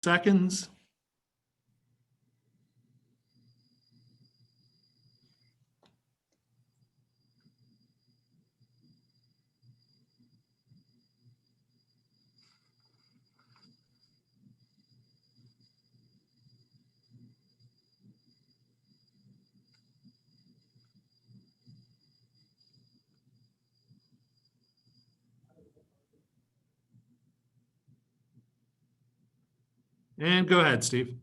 seconds. And go ahead, Steve.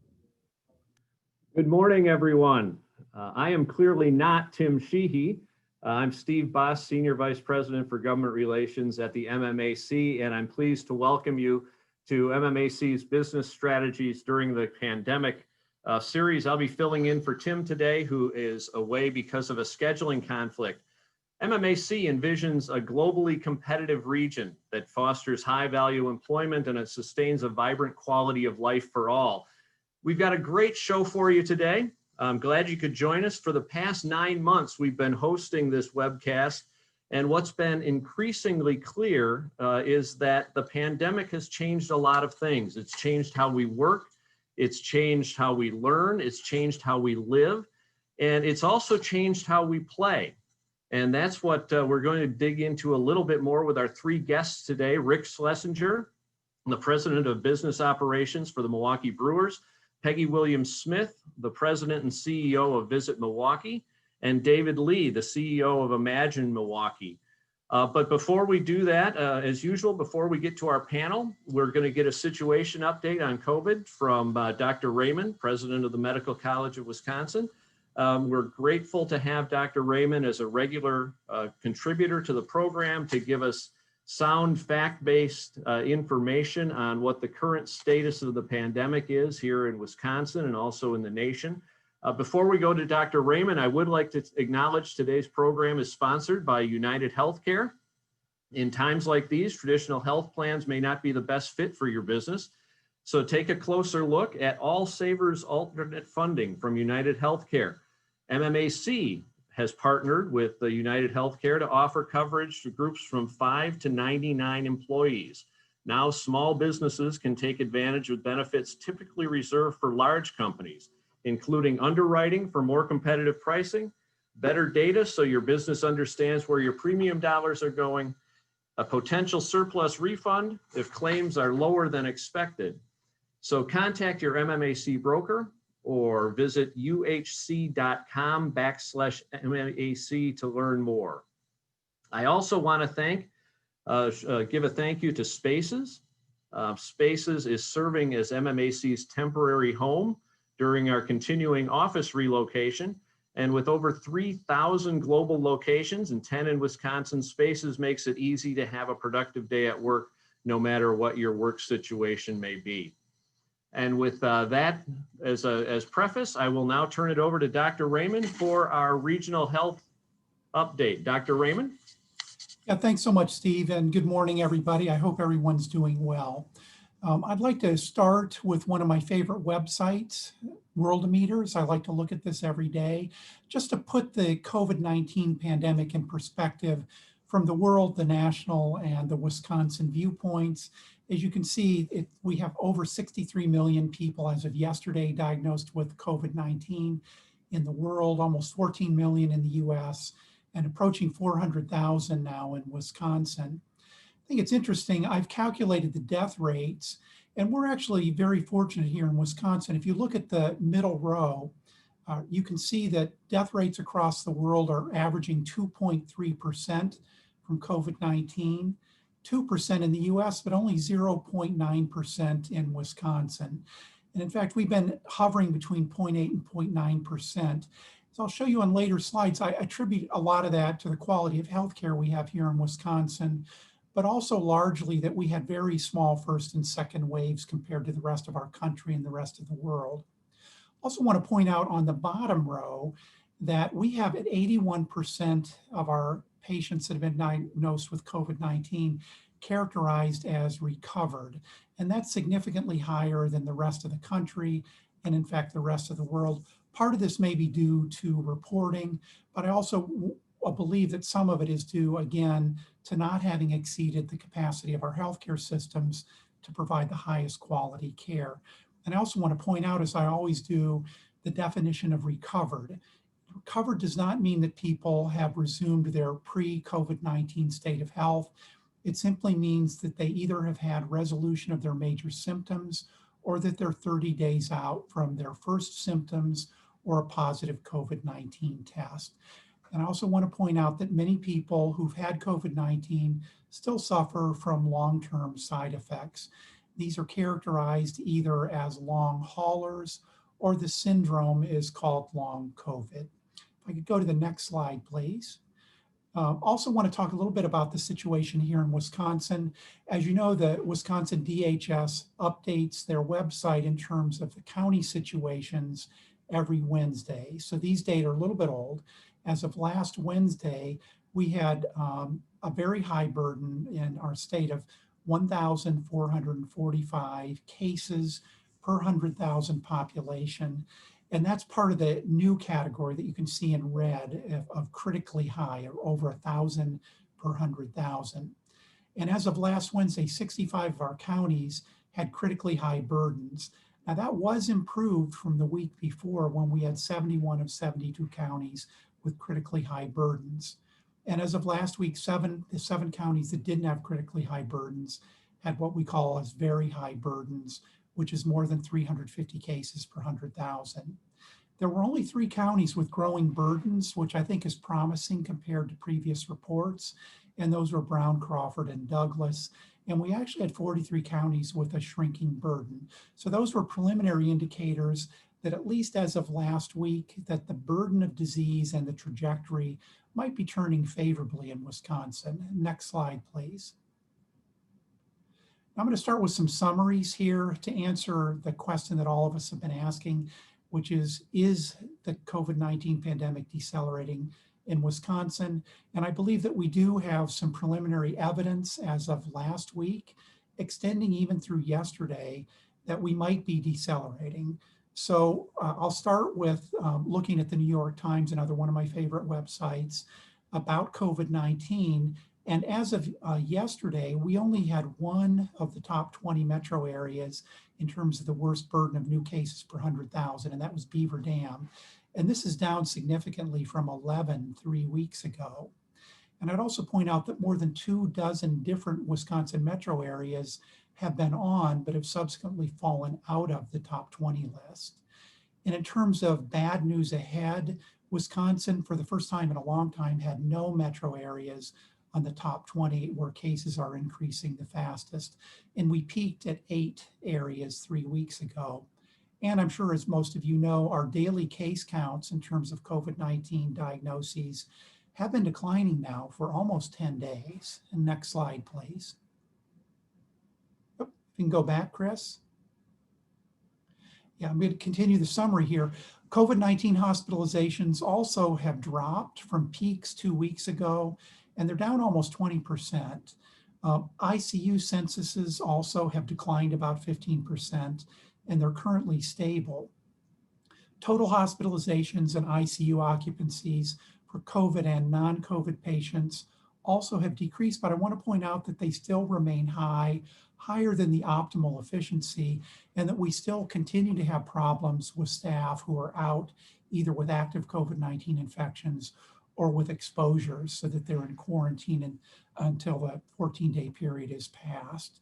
Good morning, everyone. I am clearly not Tim Sheehy. I'm Steve Boss, Senior Vice President for Government Relations at the MMAC, and I'm pleased to welcome you to MMAC's Business Strategies During the Pandemic series. I'll be filling in for Tim today, who is away because of a scheduling conflict. MMAC envisions a globally competitive region that fosters high-value employment and it sustains a vibrant quality of life for all. We've got a great show for you today. I'm glad you could join us. For the past 9 months, we've been hosting this webcast, and what's been increasingly clear is that the pandemic has changed a lot of things. It's changed how we work, it's changed how we learn, it's changed how we live, and it's also changed how we play. And that's what we're going to dig into a little bit more with our 3 guests today. Rick Schlesinger, the President of Business Operations for the Milwaukee Brewers, Peggy Williams-Smith, the President and CEO of Visit Milwaukee, and David Lee, the CEO of Imagine Milwaukee. But before we do that, as usual, before we get to our panel, we're going to get a situation update on COVID from Dr. Raymond, President of the Medical College of Wisconsin. We're grateful to have Dr. Raymond as a regular contributor to the program to give us sound fact-based information on what the current status of the pandemic is here in Wisconsin and also in the nation. Before we go to Dr. Raymond, I would like to acknowledge today's program is sponsored by United Healthcare. In times like these, traditional health plans may not be the best fit for your business. So take a closer look at All Savers alternate funding from United Healthcare. MMAC has partnered with the United Healthcare to offer coverage to groups from 5 to 99 employees. Now small businesses can take advantage of benefits typically reserved for large companies, including underwriting for more competitive pricing, better data so your business understands where your premium dollars are going, a potential surplus refund if claims are lower than expected. So contact your MMAC broker or visit uhc.com/MMAC to learn more. I also want to give a thank you to Spaces. Spaces is serving as MMAC's temporary home during our continuing office relocation. And with over 3,000 global locations and 10 in Wisconsin, Spaces makes it easy to have a productive day at work, no matter what your work situation may be. And with that as preface, I will now turn it over to Dr. Raymond for our regional health update. Dr. Raymond? Yeah, thanks so much, Steve, and good morning, everybody. I hope everyone's doing well. I'd like to start with one of my favorite websites, Worldometers. I like to look at this every day, just to put the COVID-19 pandemic in perspective from the world, the national, and the Wisconsin viewpoints. As you can see, we have over 63 million people as of yesterday diagnosed with COVID-19 in the world, almost 14 million in the US, and approaching 400,000 now in Wisconsin. I think it's interesting, I've calculated the death rates, and we're actually very fortunate here in Wisconsin. If you look at the middle row, you can see that death rates across the world are averaging 2.3% from COVID-19. 2% in the US, but only 0.9% in Wisconsin. And in fact, we've been hovering between 0.8 and 0.9%. So I'll show you on later slides, I attribute a lot of that to the quality of healthcare we have here in Wisconsin, but also largely that we had very small first and second waves compared to the rest of our country and the rest of the world. Also want to point out on the bottom row that we have at 81% of our patients that have been diagnosed with COVID-19 characterized as recovered. And that's significantly higher than the rest of the country and in fact the rest of the world. Part of this may be due to reporting, but I also believe that some of it is due, again, to not having exceeded the capacity of our healthcare systems to provide the highest quality care. And I also want to point out, as I always do, the definition of recovered. Recovered does not mean that people have resumed their pre-COVID-19 state of health. It simply means that they either have had resolution of their major symptoms or that they're 30 days out from their first symptoms or a positive COVID-19 test. And I also want to point out that many people who've had COVID-19 still suffer from long-term side effects. These are characterized either as long haulers or the syndrome is called long COVID. If I could go to the next slide, please. Also want to talk a little bit about the situation here in Wisconsin. As you know, the Wisconsin DHS updates their website in terms of the county situations every Wednesday. So these data are a little bit old. As of last Wednesday, we had a very high burden in our state of 1,445 cases per 100,000 population. And that's part of the new category that you can see in red of critically high, or over 1,000 per 100,000. And as of last Wednesday, 65 of our counties had critically high burdens. Now that was improved from the week before when we had 71 of 72 counties with critically high burdens. And as of last week, the seven counties that didn't have critically high burdens had what we call as very high burdens, which is more than 350 cases per 100,000. There were only 3 counties with growing burdens, which I think is promising compared to previous reports. And those were Brown, Crawford, and Douglas. And we actually had 43 counties with a shrinking burden. So those were preliminary indicators that at least as of last week, that the burden of disease and the trajectory might be turning favorably in Wisconsin. Next slide, please. I'm going to start with some summaries here to answer the question that all of us have been asking, which is the COVID-19 pandemic decelerating in Wisconsin? And I believe that we do have some preliminary evidence as of last week, extending even through yesterday, that we might be decelerating. So I'll start with looking at the New York Times, another one of my favorite websites, about COVID-19. And as of yesterday, we only had one of the top 20 metro areas in terms of the worst burden of new cases per 100,000, and that was Beaver Dam. And this is down significantly from 11 3 weeks ago. And I'd also point out that more than 24 different Wisconsin metro areas have been on, but have subsequently fallen out of the top 20 list. And in terms of bad news ahead, Wisconsin, for the first time in a long time, had no metro areas on the top 20 where cases are increasing the fastest. And we peaked at 8 areas 3 weeks ago. And I'm sure, as most of you know, our daily case counts in terms of COVID-19 diagnoses have been declining now for almost 10 days. And next slide, please. Oh, you can go back, Chris. Yeah, I'm going to continue the summary here. COVID-19 hospitalizations also have dropped from peaks 2 weeks ago, and they're down almost 20%. ICU censuses also have declined about 15%, and they're currently stable. Total hospitalizations and ICU occupancies for COVID and non-COVID patients also have decreased, but I want to point out that they still remain high, higher than the optimal efficiency, and that we still continue to have problems with staff who are out either with active COVID-19 infections or with exposures, so that they're in quarantine until the 14-day period is passed.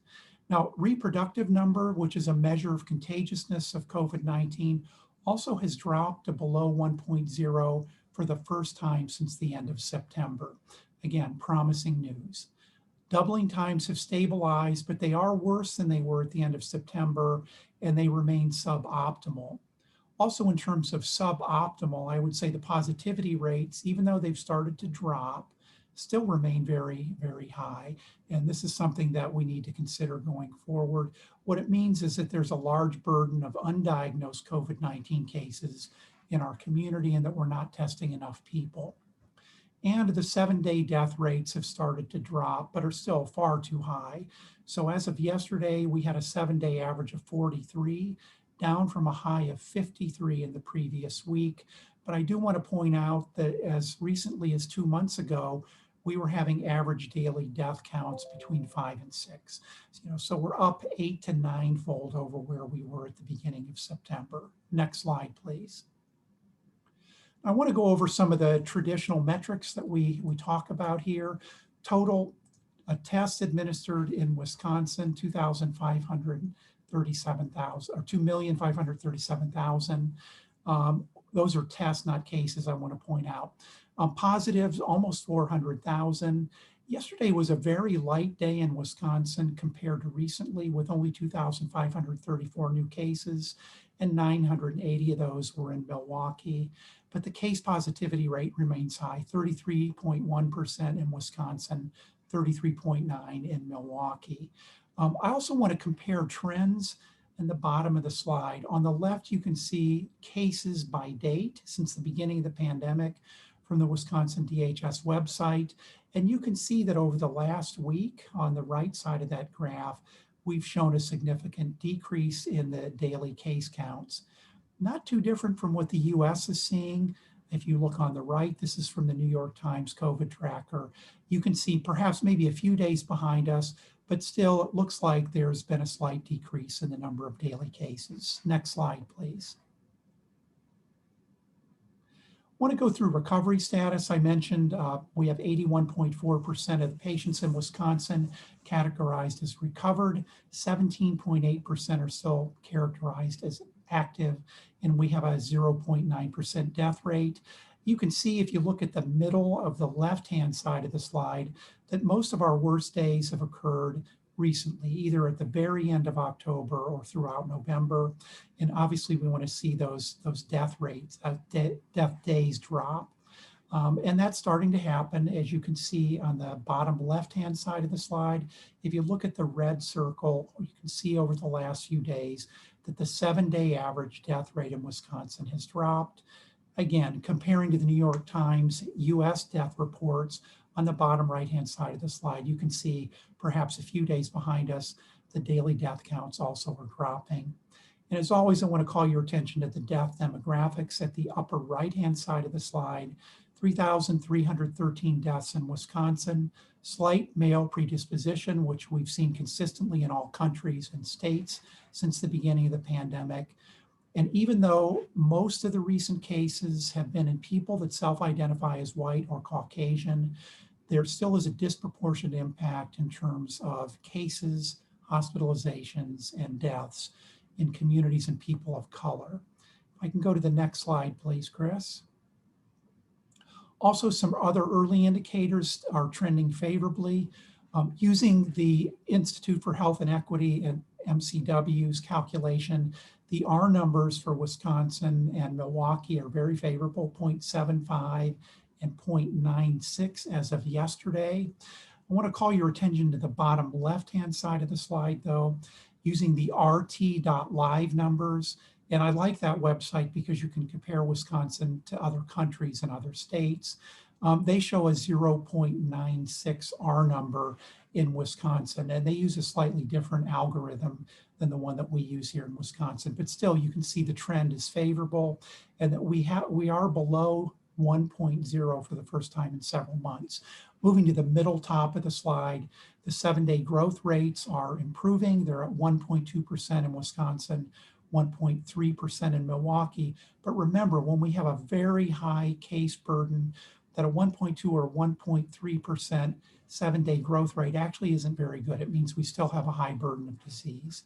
Now, reproductive number, which is a measure of contagiousness of COVID-19, also has dropped to below 1.0 for the first time since the end of September. Again, promising news. Doubling times have stabilized, but they are worse than they were at the end of September, and they remain suboptimal. Also, in terms of suboptimal, I would say the positivity rates, even though they've started to drop, still remain very, very high. And this is something that we need to consider going forward. What it means is that there's a large burden of undiagnosed COVID-19 cases in our community and that we're not testing enough people. And the 7-day death rates have started to drop, but are still far too high. So as of yesterday, we had a 7-day average of 43, down from a high of 53 in the previous week. But I do want to point out that as recently as 2 months ago, we were having average daily death counts between 5 and 6. So we're up 8 to 9-fold over where we were at the beginning of September. Next slide, please. I want to go over some of the traditional metrics that we talk about here. Total tests administered in Wisconsin, 2,537,000 or 2,537,000. Those are tests, not cases, I want to point out. Positives, almost 400,000. Yesterday was a very light day in Wisconsin compared to recently, with only 2,534 new cases, and 980 of those were in Milwaukee. But the case positivity rate remains high, 33.1% in Wisconsin, 33.9% in Milwaukee. I also want to compare trends in the bottom of the slide. On the left, you can see cases by date since the beginning of the pandemic from the Wisconsin DHS website. And you can see that over the last week, on the right side of that graph, we've shown a significant decrease in the daily case counts. Not too different from what the US is seeing. If you look on the right, this is from the New York Times COVID tracker. You can see perhaps maybe a few days behind us, but still it looks like there's been a slight decrease in the number of daily cases. Next slide, please. I want to go through recovery status. I mentioned we have 81.4% of the patients in Wisconsin categorized as recovered, 17.8% are still characterized as active, and we have a 0.9% death rate. You can see if you look at the middle of the left-hand side of the slide that most of our worst days have occurred recently, either at the very end of October or throughout November. And obviously we want to see those death rates, death days drop. And that's starting to happen, as you can see on the bottom left-hand side of the slide. If you look at the red circle, you can see over the last few days that the 7-day average death rate in Wisconsin has dropped. Again, comparing to the New York Times US death reports on the bottom right-hand side of the slide, you can see perhaps a few days behind us, the daily death counts also are dropping. And as always, I want to call your attention to the death demographics at the upper right-hand side of the slide. 3,313 deaths in Wisconsin, slight male predisposition, which we've seen consistently in all countries and states since the beginning of the pandemic. And even though most of the recent cases have been in people that self-identify as white or Caucasian, there still is a disproportionate impact in terms of cases, hospitalizations, and deaths in communities and people of color. If I can go to the next slide, please, Chris. Also, some other early indicators are trending favorably. Using the Institute for Health and Equity and MCW's calculation, the R numbers for Wisconsin and Milwaukee are very favorable, 0.75 and 0.96 as of yesterday. I want to call your attention to the bottom left-hand side of the slide, though, using the rt.live numbers. And I like that website because you can compare Wisconsin to other countries and other states. They show a 0.96 R number in Wisconsin, and they use a slightly different algorithm than the one that we use here in Wisconsin. But still, you can see the trend is favorable and that we are below 1.0 for the first time in several months. Moving to the middle top of the slide, the 7-day growth rates are improving. They're at 1.2% in Wisconsin, 1.3% in Milwaukee. But remember, when we have a very high case burden, that a 1.2 or 1.3% 7-day growth rate actually isn't very good. It means we still have a high burden of disease.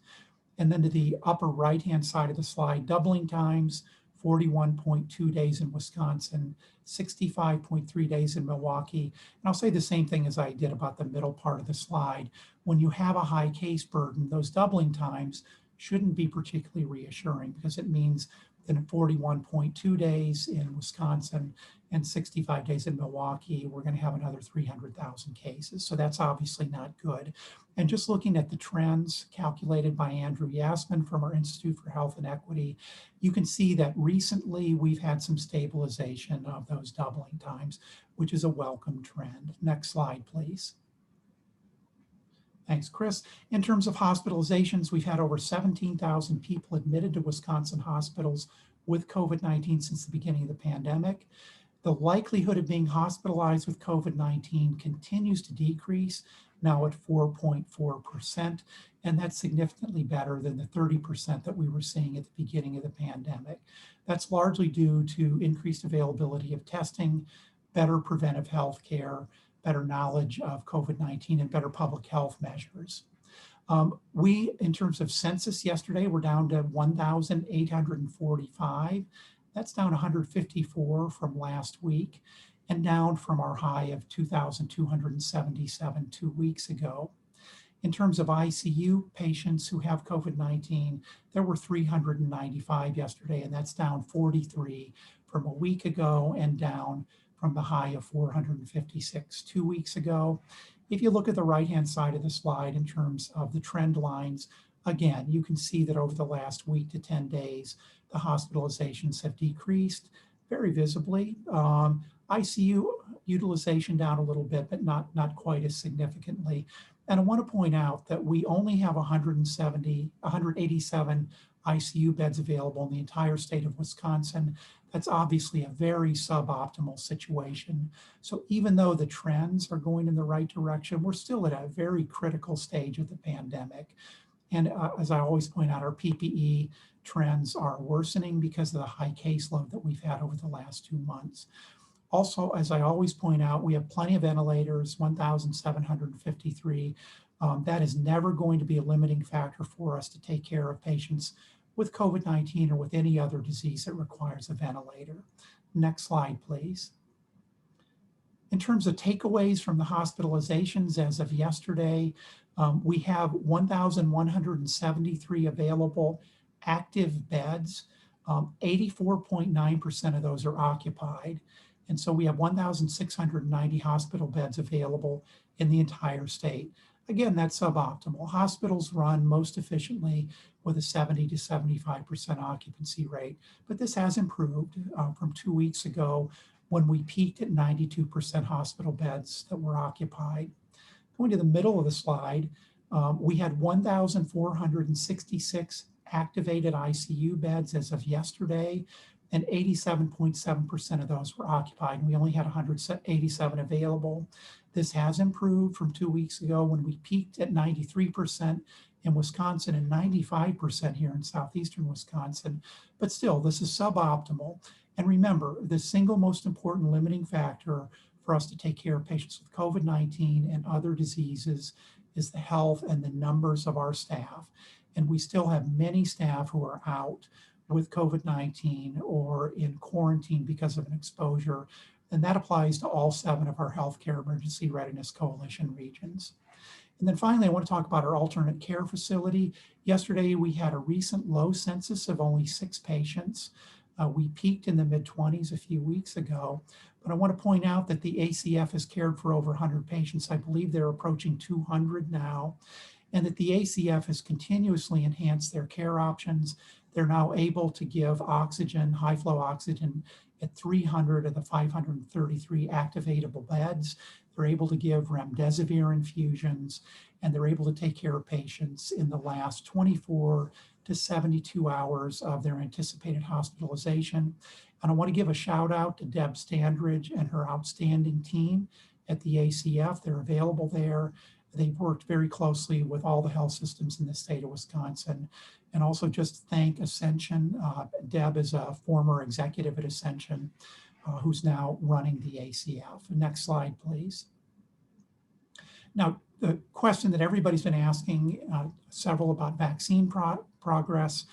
And then to the upper right-hand side of the slide, doubling times, 41.2 days in Wisconsin, 65.3 days in Milwaukee. And I'll say the same thing as I did about the middle part of the slide. When you have a high case burden, those doubling times shouldn't be particularly reassuring because it means that in 41.2 days in Wisconsin and 65 days in Milwaukee, we're going to have another 300,000 cases. So that's obviously not good. And just looking at the trends calculated by Andrew Yasman from our Institute for Health and Equity, you can see that recently we've had some stabilization of those doubling times, which is a welcome trend. Next slide, please. Thanks, Chris. In terms of hospitalizations, we've had over 17,000 people admitted to Wisconsin hospitals with COVID-19 since the beginning of the pandemic. The likelihood of being hospitalized with COVID-19 continues to decrease, now at 4.4%, and that's significantly better than the 30% that we were seeing at the beginning of the pandemic. That's largely due to increased availability of testing, better preventive health care, better knowledge of COVID-19, and better public health measures. We, in terms of census yesterday, we're down to 1,845. That's down 154 from last week and down from our high of 2,277 2 weeks ago. In terms of ICU patients who have COVID-19, there were 395 yesterday, and that's down 43 from a week ago and down from the high of 456 2 weeks ago. If you look at the right-hand side of the slide in terms of the trend lines, again, you can see that over the last week to 10 days, the hospitalizations have decreased very visibly. ICU utilization down a little bit, but not quite as significantly. And I want to point out that we only have 187 ICU beds available in the entire state of Wisconsin. That's obviously a very suboptimal situation. So even though the trends are going in the right direction, we're still at a very critical stage of the pandemic. And as I always point out, our PPE trends are worsening because of the high caseload that we've had over the last 2 months. Also, as I always point out, we have plenty of ventilators, 1,753. That is never going to be a limiting factor for us to take care of patients with COVID-19 or with any other disease that requires a ventilator. Next slide, please. In terms of takeaways from the hospitalizations as of yesterday, we have 1,173 available active beds. 84.9% of those are occupied. And so we have 1,690 hospital beds available in the entire state. Again, that's suboptimal. Hospitals run most efficiently with a 70 to 75% occupancy rate, but this has improved from 2 weeks ago when we peaked at 92% hospital beds that were occupied. Going to the middle of the slide, we had 1,466 activated ICU beds as of yesterday, and 87.7% of those were occupied. We only had 187 available. This has improved from 2 weeks ago when we peaked at 93% in Wisconsin and 95% here in southeastern Wisconsin. But still, this is suboptimal. And remember, the single most important limiting factor for us to take care of patients with COVID-19 and other diseases is the health and the numbers of our staff. And we still have many staff who are out with COVID-19 or in quarantine because of an exposure. And that applies to all 7 of our Healthcare Emergency Readiness Coalition regions. And then finally, I want to talk about our alternate care facility. Yesterday, we had a recent low census of only 6 patients. We peaked in the mid-20s a few weeks ago. But I want to point out that the ACF has cared for over 100 patients. I believe they're approaching 200 now. And that the ACF has continuously enhanced their care options. They're now able to give oxygen, high flow oxygen, at 300 of the 533 activatable beds. They're able to give remdesivir infusions, and they're able to take care of patients in the last 24 to 72 hours of their anticipated hospitalization. And I want to give a shout out to Deb Standridge and her outstanding team at the ACF. They're available there. They've worked very closely with all the health systems in the state of Wisconsin. And also just thank Ascension. Deb is a former executive at Ascension who's now running the ACF. Next slide, please. Now, the question that everybody's been asking, several about vaccine progress,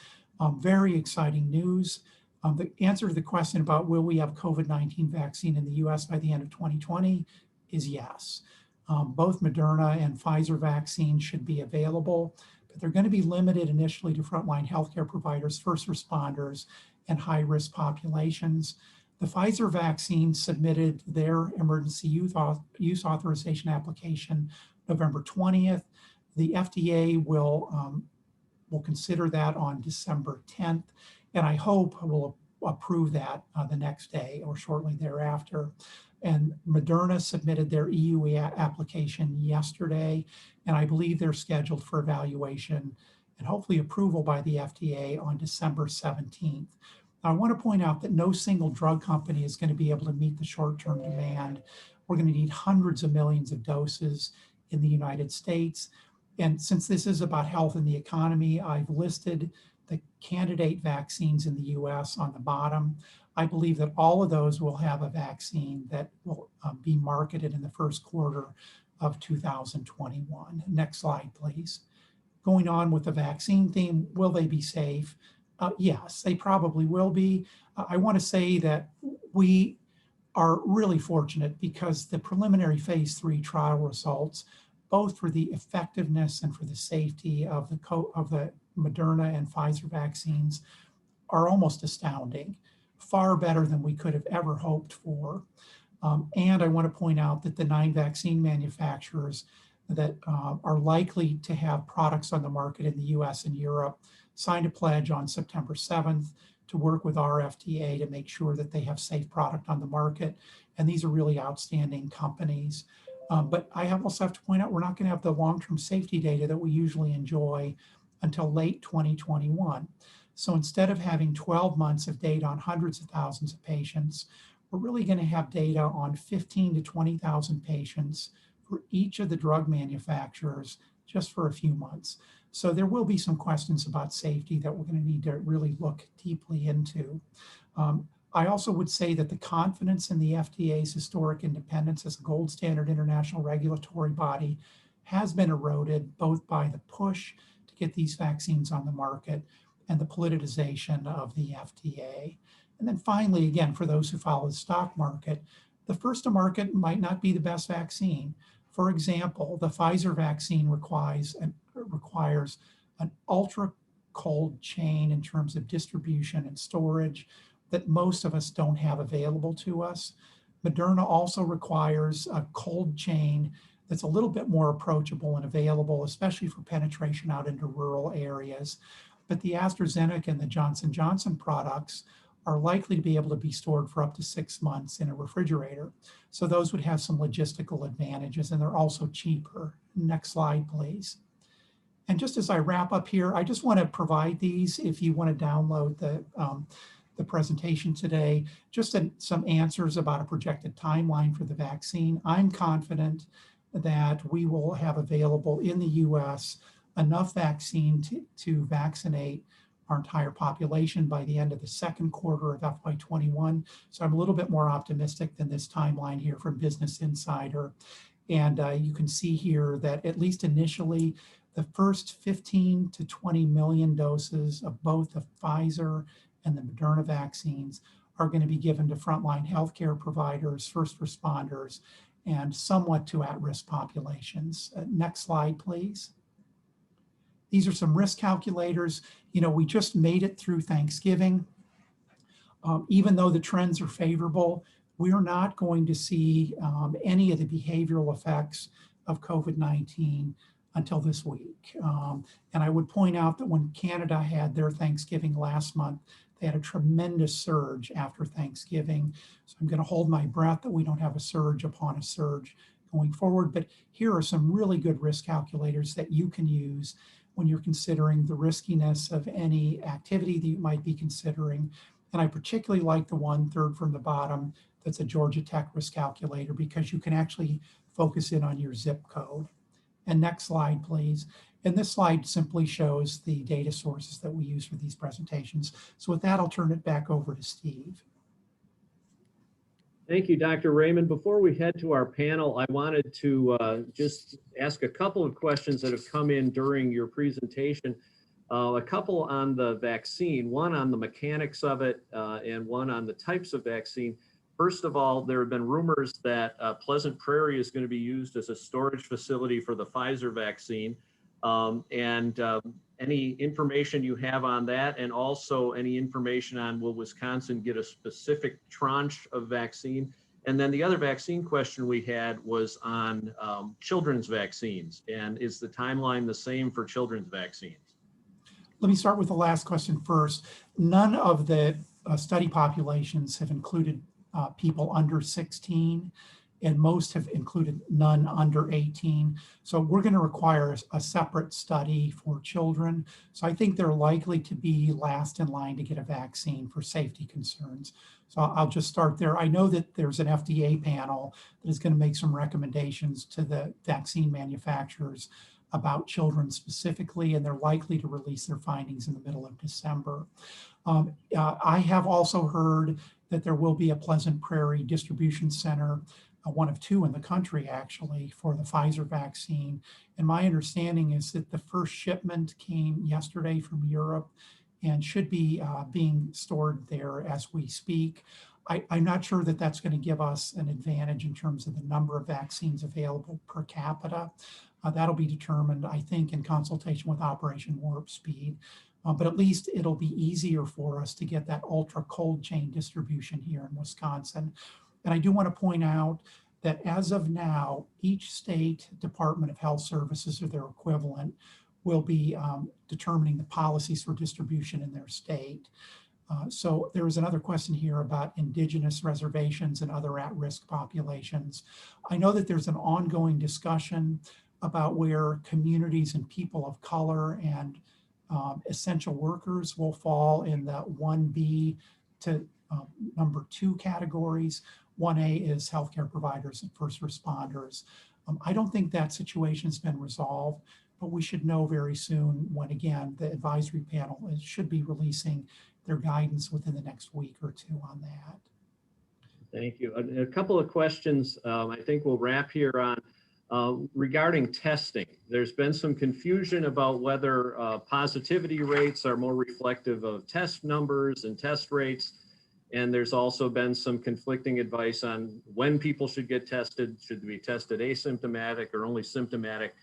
very exciting news. The answer to the question about will we have COVID-19 vaccine in the US by the end of 2020 is yes. Both Moderna and Pfizer vaccines should be available, but they're going to be limited initially to frontline healthcare providers, first responders, and high-risk populations. The Pfizer vaccine submitted their emergency use authorization application November 20th. The FDA will consider that on December 10th, and I hope will approve that the next day or shortly thereafter. And Moderna submitted their EUA application yesterday, and I believe they're scheduled for evaluation and hopefully approval by the FDA on December 17th. I want to point out that no single drug company is going to be able to meet the short-term demand. We're going to need hundreds of millions of doses in the United States. And since this is about health and the economy, I've listed the candidate vaccines in the US on the bottom. I believe that all of those will have a vaccine that will be marketed in the first quarter of 2021. Next slide, please. Going on with the vaccine theme, will they be safe? Yes, they probably will be. I want to say that we are really fortunate because the preliminary phase 3 trial results, both for the effectiveness and for the safety of the Moderna and Pfizer vaccines, are almost astounding, far better than we could have ever hoped for. And I want to point out that the 9 vaccine manufacturers that are likely to have products on the market in the US and Europe signed a pledge on September 7th to work with our FDA to make sure that they have safe product on the market. And these are really outstanding companies. But I also have to point out, we're not going to have the long-term safety data that we usually enjoy until late 2021. So instead of having 12 months of data on hundreds of thousands of patients, we're really going to have data on 15 to 20,000 patients for each of the drug manufacturers just for a few months. So there will be some questions about safety that we're going to need to really look deeply into. I also would say that the confidence in the FDA's historic independence as a gold standard international regulatory body has been eroded both by the push to get these vaccines on the market and the politicization of the FDA. And then finally, again, for those who follow the stock market, the first to market might not be the best vaccine. For example, the Pfizer vaccine requires an ultra cold chain in terms of distribution and storage that most of us don't have available to us. Moderna also requires a cold chain that's a little bit more approachable and available, especially for penetration out into rural areas. But the AstraZeneca and the Johnson & Johnson products are likely to be able to be stored for up to 6 months in a refrigerator. So those would have some logistical advantages, and they're also cheaper. Next slide, please. And just as I wrap up here, I just want to provide these if you want to download the presentation today, just some answers about a projected timeline for the vaccine. I'm confident that we will have available in the US enough vaccine to vaccinate our entire population by the end of the second quarter of FY21. So I'm a little bit more optimistic than this timeline here from Business Insider. And you can see here that at least initially, the first 15 to 20 million doses of both the Pfizer and the Moderna vaccines are going to be given to frontline healthcare providers, first responders, and somewhat to at-risk populations. Next slide, please. These are some risk calculators. You know, we just made it through Thanksgiving. Even though the trends are favorable, we're not going to see any of the behavioral effects of COVID-19 until this week. And I would point out that when Canada had their Thanksgiving last month, they had a tremendous surge after Thanksgiving. So I'm going to hold my breath that we don't have a surge upon a surge going forward. But here are some really good risk calculators that you can use when you're considering the riskiness of any activity that you might be considering. And I particularly like the one third from the bottom that's a Georgia Tech risk calculator because you can actually focus in on your zip code. And next slide, please. And this slide simply shows the data sources that we use for these presentations. So with that, I'll turn it back over to Steve. Thank you, Dr. Raymond. Before we head to our panel, I wanted to just ask a couple of questions that have come in during your presentation. A couple on the vaccine, one on the mechanics of it, and one on the types of vaccine. First of all, there have been rumors that Pleasant Prairie is going to be used as a storage facility for the Pfizer vaccine. Any information you have on that, and also any information on will Wisconsin get a specific tranche of vaccine? And then the other vaccine question we had was on children's vaccines. And is the timeline the same for children's vaccines? Let me start with the last question first. None of the study populations have included people under 16. and most have included none under 18. So we're going to require a separate study for children. So I think they're likely to be last in line to get a vaccine for safety concerns. So I'll just start there. I know that there's an FDA panel that is going to make some recommendations to the vaccine manufacturers about children specifically, and they're likely to release their findings in the middle of December. I have also heard that there will be a Pleasant Prairie distribution center, one of two in the country actually, for the Pfizer vaccine. And my understanding is that the first shipment came yesterday from Europe and should be being stored there as we speak. I'm not sure that that's going to give us an advantage in terms of the number of vaccines available per capita. That'll be determined, I think, in consultation with Operation Warp Speed. But at least it'll be easier for us to get that ultra cold chain distribution here in Wisconsin. And I do want to point out that as of now, each state Department of Health Services or their equivalent will be determining the policies for distribution in their state. So there was another question here about indigenous reservations and other at-risk populations. I know that there's an ongoing discussion about where communities and people of color and essential workers will fall in the 1B to number 2 categories. 1A is healthcare providers and first responders. I don't think that situation's been resolved, but we should know very soon when, again, the advisory panel should be releasing their guidance within the next week or two on that. Thank you. A couple of questions I think we'll wrap here on. Regarding testing, there's been some confusion about whether positivity rates are more reflective of test numbers and test rates. And there's also been some conflicting advice on when people should get tested. Should they be tested asymptomatic or only symptomatic?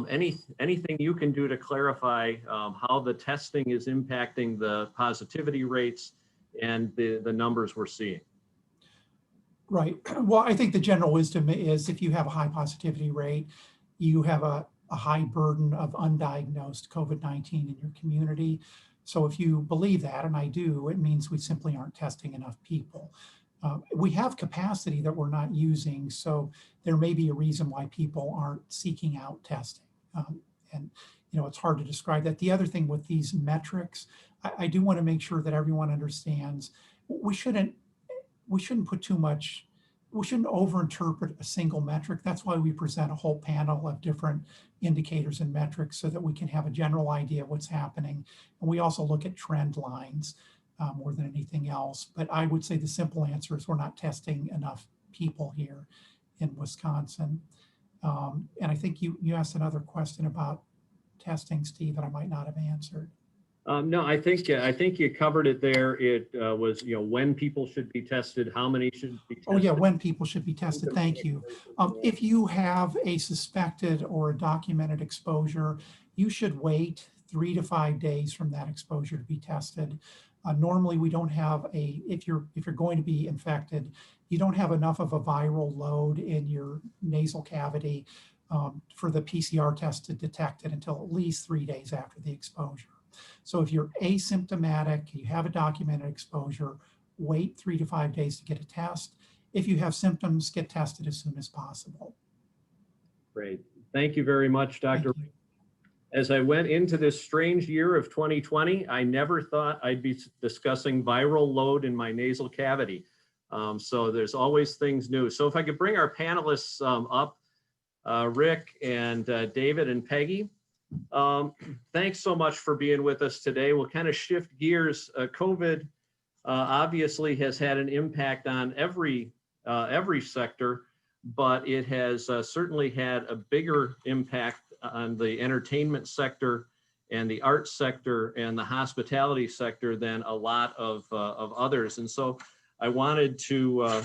Anything you can do to clarify how the testing is impacting the positivity rates and the numbers we're seeing? Right. Well, I think the general wisdom is if you have a high positivity rate, you have a high burden of undiagnosed COVID-19 in your community. So if you believe that, and I do, it means we simply aren't testing enough people. We have capacity that we're not using, so there may be a reason why people aren't seeking out testing. And it's hard to describe that. The other thing with these metrics, I do want to make sure that everyone understands we shouldn't put too much, we shouldn't overinterpret a single metric. That's why we present a whole panel of different indicators and metrics so that we can have a general idea of what's happening. And we also look at trend lines more than anything else. But I would say the simple answer is we're not testing enough people here in Wisconsin. And I think you asked another question about testing, Steve, that I might not have answered. No, I think you covered it there. It was, when people should be tested, how many should be tested. Oh yeah, when people should be tested. Thank you. If you have a suspected or a documented exposure, you should wait 3 to 5 days from that exposure to be tested. Normally, we don't have if you're going to be infected, you don't have enough of a viral load in your nasal cavity for the PCR test to detect it until at least 3 days after the exposure. So if you're asymptomatic, you have a documented exposure, wait 3 to 5 days to get a test. If you have symptoms, get tested as soon as possible. Great. Thank you very much, Dr. As I went into this strange year of 2020, I never thought I'd be discussing viral load in my nasal cavity. So there's always things new. So if I could bring our panelists up, Rick and David and Peggy. Thanks so much for being with us today. We'll kind of shift gears. COVID obviously has had an impact on every sector, but it has certainly had a bigger impact on the entertainment sector and the arts sector and the hospitality sector than a lot of others. And so I wanted to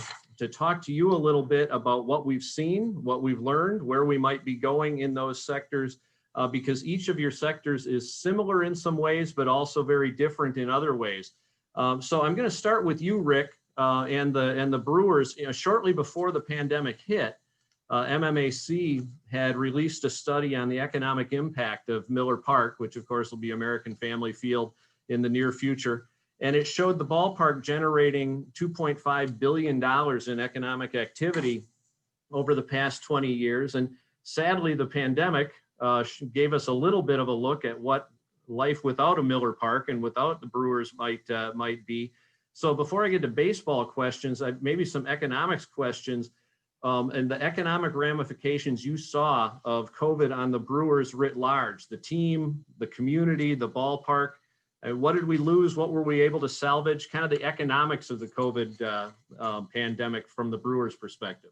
talk to you a little bit about what we've seen, what we've learned, where we might be going in those sectors. Because each of your sectors is similar in some ways, but also very different in other ways. So I'm going to start with you, Rick, and the Brewers. Shortly before the pandemic hit, MMAC had released a study on the economic impact of Miller Park, which of course will be American Family Field in the near future. And it showed the ballpark generating $2.5 billion in economic activity over the past 20 years. And sadly, the pandemic gave us a little bit of a look at what life without a Miller Park and without the Brewers might be. So before I get to baseball questions, maybe some economics questions, and the economic ramifications you saw of COVID on the Brewers writ large, the team, the community, the ballpark. And what did we lose? What were we able to salvage? Kind of the economics of the COVID pandemic from the Brewers' perspective.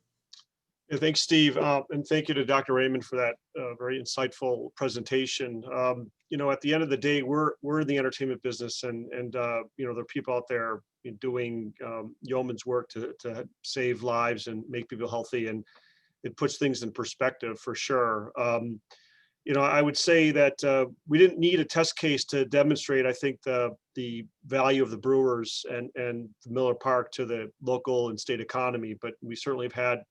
Yeah, thanks, Steve. And thank you to Dr. Raymond for that very insightful presentation. At the end of the day, we're in the entertainment business, and there are people out there doing yeoman's work to save lives and make people healthy, and it puts things in perspective for sure. I would say that we didn't need a test case to demonstrate, I think, the value of the Brewers and the Miller Park to the local and state economy, but we certainly have had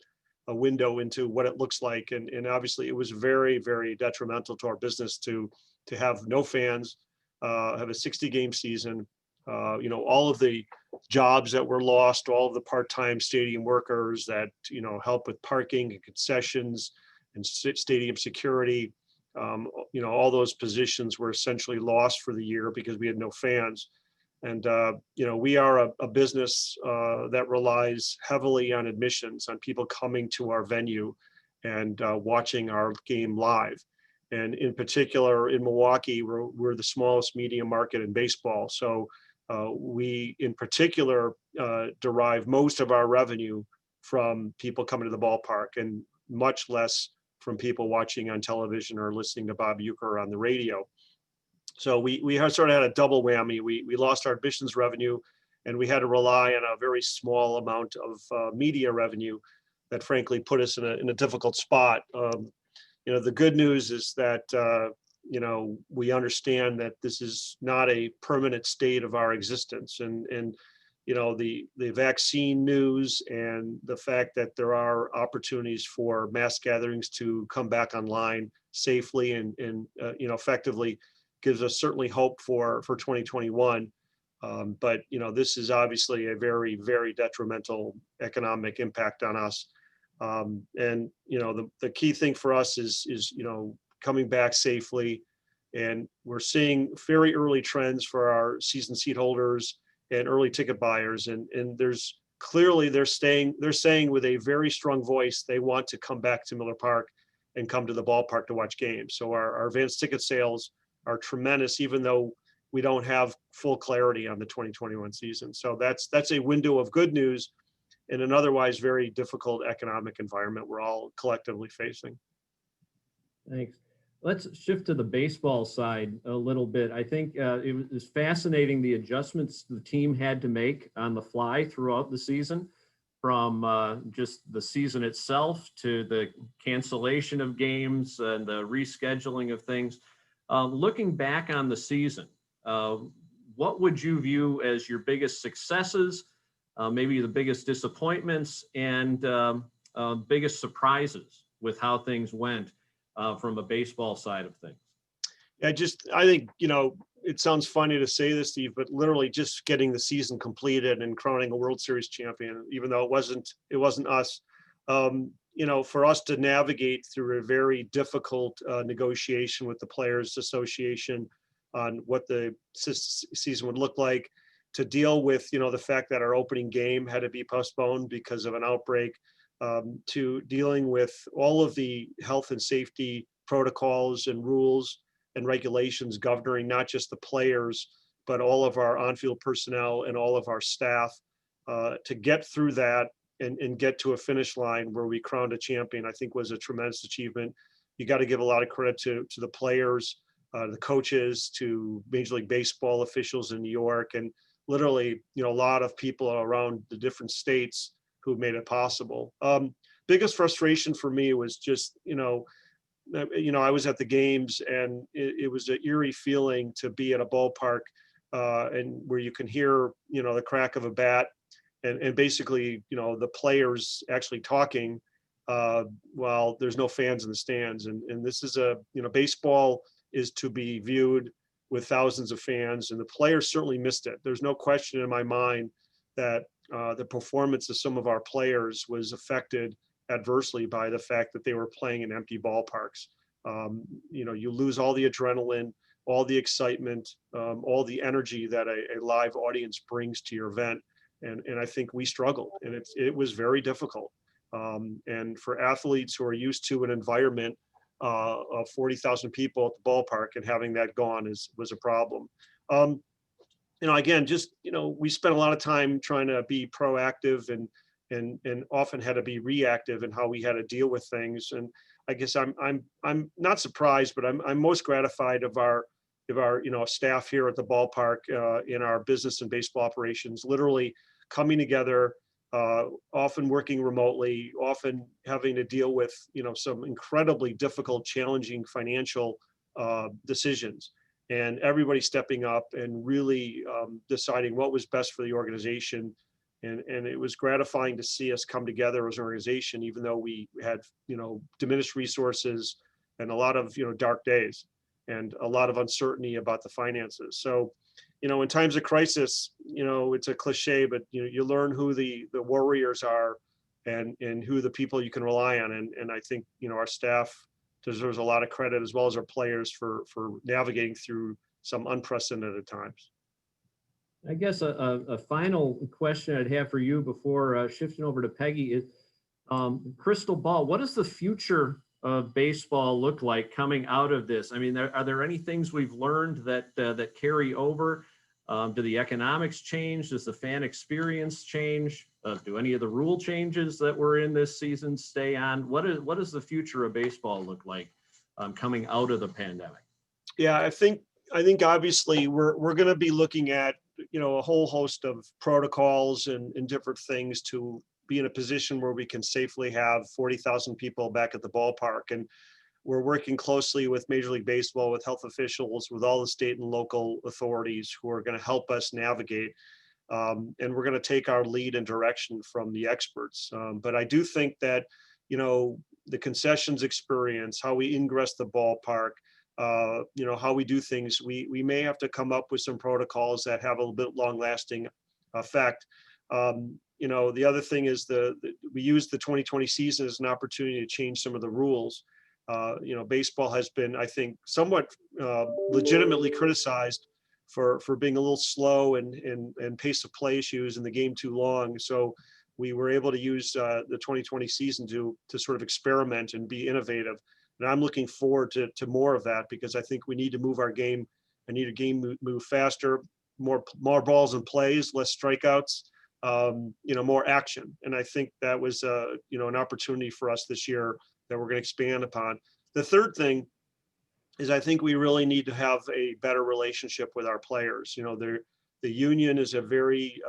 a window into what it looks like. And obviously it was very, very detrimental to our business to have no fans, have a 60-game season, all of the jobs that were lost, all of the part-time stadium workers that, help with parking and concessions and stadium security. All those positions were essentially lost for the year because we had no fans. And, we are a business that relies heavily on admissions, on people coming to our venue and watching our game live. And in particular, in Milwaukee, we're the smallest media market in baseball. So we, in particular, derive most of our revenue from people coming to the ballpark and much less from people watching on television or listening to Bob Uecker on the radio. So we sort of had a double whammy. We lost our admissions revenue, and we had to rely on a very small amount of media revenue that frankly put us in a difficult spot. The good news is that, we understand that this is not a permanent state of our existence. And the vaccine news and the fact that there are opportunities for mass gatherings to come back online safely and effectively gives us certainly hope for 2021. But this is obviously a very, very detrimental economic impact on us. And the key thing for us is coming back safely. And we're seeing very early trends for our season seat holders and early ticket buyers. And there's clearly they're saying with a very strong voice they want to come back to Miller Park and come to the ballpark to watch games. So our advanced ticket sales are tremendous, even though we don't have full clarity on the 2021 season. So that's a window of good news in an otherwise very difficult economic environment we're all collectively facing. Thanks. Let's shift to the baseball side a little bit. I think it was fascinating the adjustments the team had to make on the fly throughout the season, from just the season itself to the cancellation of games and the rescheduling of things. Looking back on the season, what would you view as your biggest successes, maybe the biggest disappointments, and biggest surprises with how things went from a baseball side of things? I think, it sounds funny to say this, Steve, but literally just getting the season completed and crowning a World Series champion, even though it wasn't us, for us to navigate through a very difficult negotiation with the Players Association on what the season would look like, to deal with, the fact that our opening game had to be postponed because of an outbreak, to dealing with all of the health and safety protocols and rules and regulations governing not just the players, but all of our on-field personnel and all of our staff, to get through that and get to a finish line where we crowned a champion, I think was a tremendous achievement. You got to give a lot of credit to the players, the coaches, to Major League Baseball officials in New York, and literally, a lot of people around the different states who made it possible. Biggest frustration for me was just, I was at the games, and it was an eerie feeling to be at a ballpark and where you can hear, the crack of a bat and basically, the players actually talking while there's no fans in the stands. And this is baseball is to be viewed with thousands of fans, and the players certainly missed it. There's no question in my mind that the performance of some of our players was affected adversely by the fact that they were playing in empty ballparks. You lose all the adrenaline, all the excitement, all the energy that a live audience brings to your event. And I think we struggled, and it was very difficult. And for athletes who are used to an environment of 40,000 people at the ballpark, and having that gone was a problem. Again, we spent a lot of time trying to be proactive and often had to be reactive in how we had to deal with things. And I guess I'm not surprised, but I'm most gratified of our staff here at the ballpark in our business and baseball operations, literally coming together, often working remotely, often having to deal with some incredibly difficult, challenging financial decisions, and everybody stepping up and really deciding what was best for the organization. And it was gratifying to see us come together as an organization, even though we had diminished resources and a lot of dark days and a lot of uncertainty about the finances. So in times of crisis, it's a cliche, but you learn who the warriors are and who the people you can rely on. And I think our staff deserves a lot of credit, as well as our players, for navigating through some unprecedented times. I guess a final question I'd have for you before shifting over to Peggy is, crystal ball, what does the future of baseball look like coming out of this? I mean, are there any things we've learned that carry over? Do the economics change? Does the fan experience change? Do any of the rule changes that were in this season stay on? What does the future of baseball look like coming out of the pandemic? Yeah, I think obviously we're going to be looking at a whole host of protocols and different things to be in a position where we can safely have 40,000 people back at the ballpark. And we're working closely with Major League Baseball, with health officials, with all the state and local authorities who are going to help us navigate. And we're going to take our lead and direction from the experts. But I do think that, the concessions experience, how we ingress the ballpark, how we do things, we may have to come up with some protocols that have a little bit long lasting effect. The other thing is we use the 2020 season as an opportunity to change some of the rules. Baseball has been, I think, somewhat legitimately criticized for being a little slow and pace of play issues and the game too long. So we were able to use the 2020 season to sort of experiment and be innovative. And I'm looking forward to more of that, because I think we need to move our game. I need a game move faster, more balls and plays, less strikeouts, more action. And I think that was an opportunity for us this year that we're going to expand upon. The third thing is, I think we really need to have a better relationship with our players. The union is a very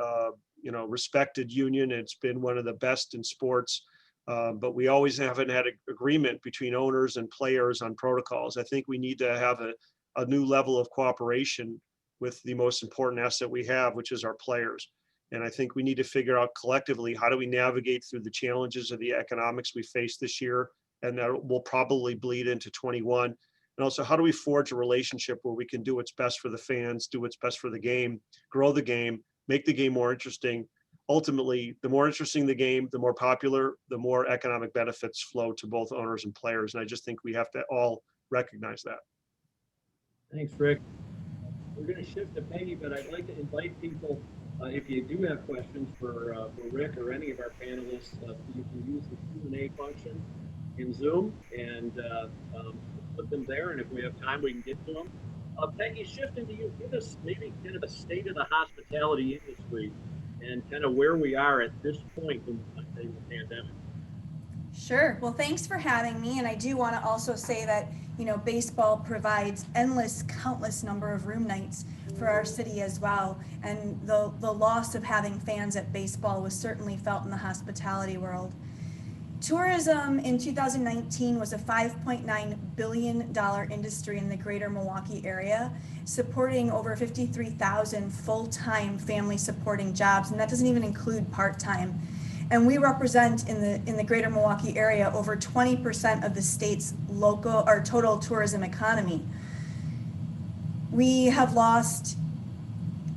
respected union. It's been one of the best in sports. But we always haven't had an agreement between owners and players on protocols. I think we need to have a new level of cooperation with the most important asset we have, which is our players. And I think we need to figure out collectively, how do we navigate through the challenges of the economics we face this year, and that will probably bleed into 21. And also, how do we forge a relationship where we can do what's best for the fans, do what's best for the game, grow the game, make the game more interesting. Ultimately, the more interesting the game, the more popular, the more economic benefits flow to both owners and players. And I just think we have to all recognize that. Thanks, Rick. We're going to shift to Peggy, but I'd like to invite people, if you do have questions for Rick or any of our panelists, you can use the Q&A function in Zoom and put them there. And if we have time, we can get to them. Peggy, shifting to you, give us maybe kind of a state of the hospitality industry and kind of where we are at this point in the pandemic. Sure. Well, thanks for having me. And I do want to also say that, baseball provides countless number of room nights for our city as well. And the loss of having fans at baseball was certainly felt in the hospitality world. Tourism in 2019 was a $5.9 billion industry in the greater Milwaukee area, supporting over 53,000 full-time family supporting jobs, and that doesn't even include part-time. And we represent in the greater Milwaukee area over 20% of the state's local or total tourism economy. We have lost